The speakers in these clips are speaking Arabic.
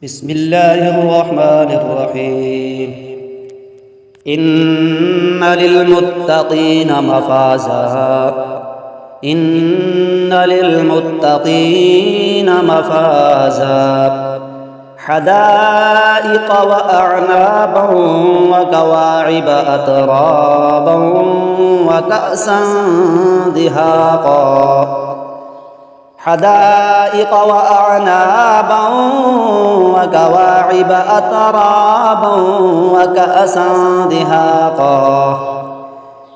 بسم الله الرحمن الرحيم. إن للمتقين مفازا إن للمتقين مفازا حدائق وأعنابا وكواعب أترابا وكأسا دهاقا حدائق وأعنابا وكواعب أترابا وكأسا دهاقا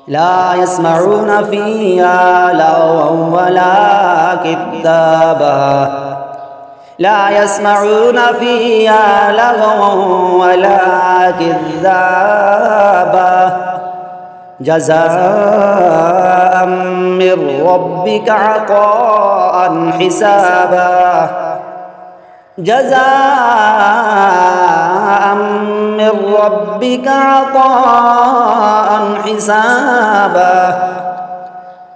لا يسمعون فيها لغوا ولا كذابا لا يسمعون فيها لغوا ولا كذابا جزاء من ربك عطاء حسابا جزاء من ربك عطاء حسابا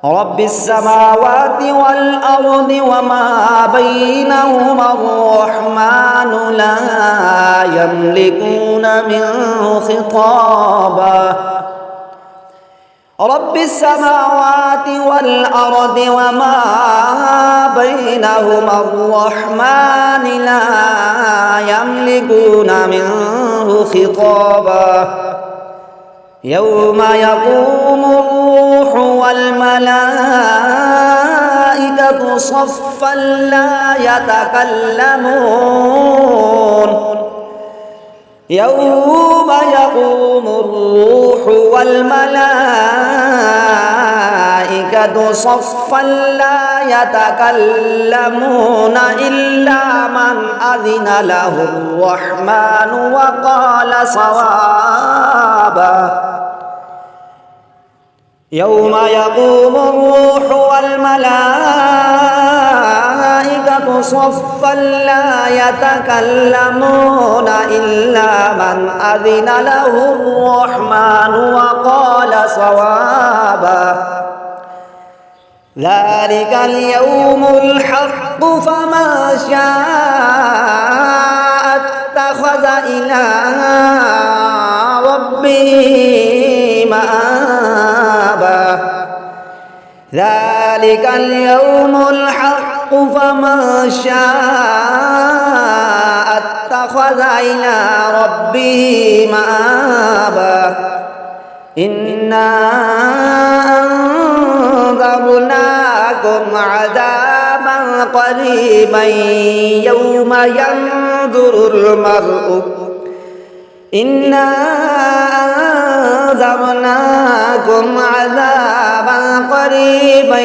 رب السماوات والأرض وما بينهما الرحمن لا يملكون منه خطابا رب السماوات والأرض وما بينهما الرحمن لا يملكون منه خطابا يوم يقوم الروح والملائكة صفا لا يتكلمون يوم يقوم الروح والملائكة صفا لا يتكلمون إلا من أذن له الرحمن وقال صوابا يوم يقوم الروح والملائكة صفا لا يتكلمون إلا من أذن له الرحمن وقال صوابا ذلك اليوم الحق فمن شاء اتخذ إلى ربه مآبا ذلك اليوم الحق فمن شاء اتخذ إلى ربه مآبا إنا أنذرناكم عذابا قريبا يوم ينظر المرء إنا أنذرناكم عذابا قريبا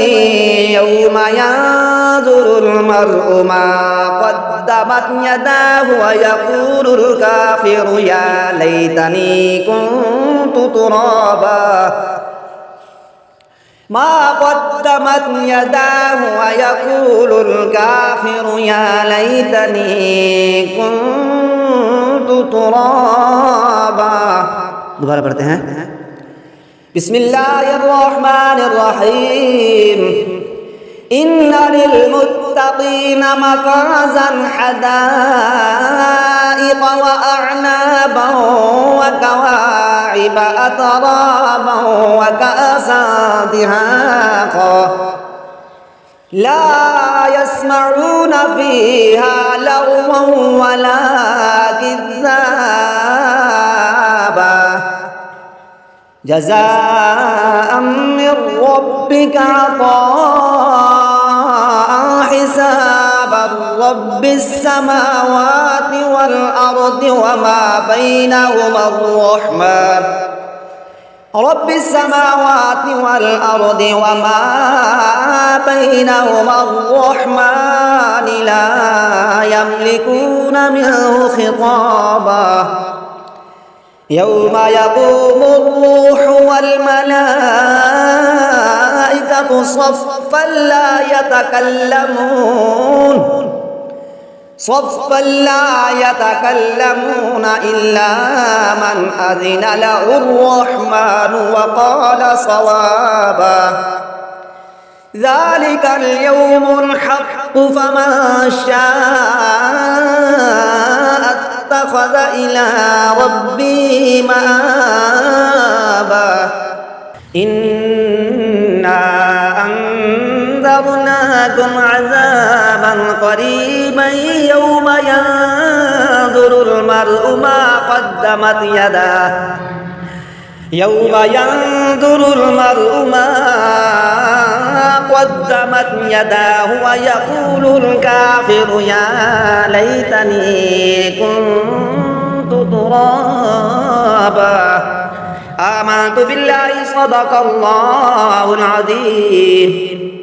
يوم ينظر المرء ما قدمت يداه ويقول الكافر يا ليتني كنت ترابا ما قدمت يداه ويقول الكافر يا ليتني كنت ترابا دوبارہ پڑھتے ہیں بسم الله الرحمن الرحيم إن للمتقين مفازا حدائق وأعنابا وكواعب أترابا وكأسا دهاقا لا يسمعون فيها لغوا ولا كذابا جزاء من ربك عطاء حسابا رب السماوات والأرض وما بينهما الرحمن رب السماوات والأرض وما بينهما الرحمن لا يملكون منه خطابا يوم يقوم الروح والملائكة صفا لا يتكلمون إلا من أذن له الرحمن وقال صوابا ذلك اليوم الحق فمن شاء واتخذ إلى ربه مآبا إنا أنذرناكم عذابا قريبا يوم ينظر المرء ما قدمت يداه ويقول الكافر يا ليتني كنت ترابا آمنت بالله صدق الله العظيم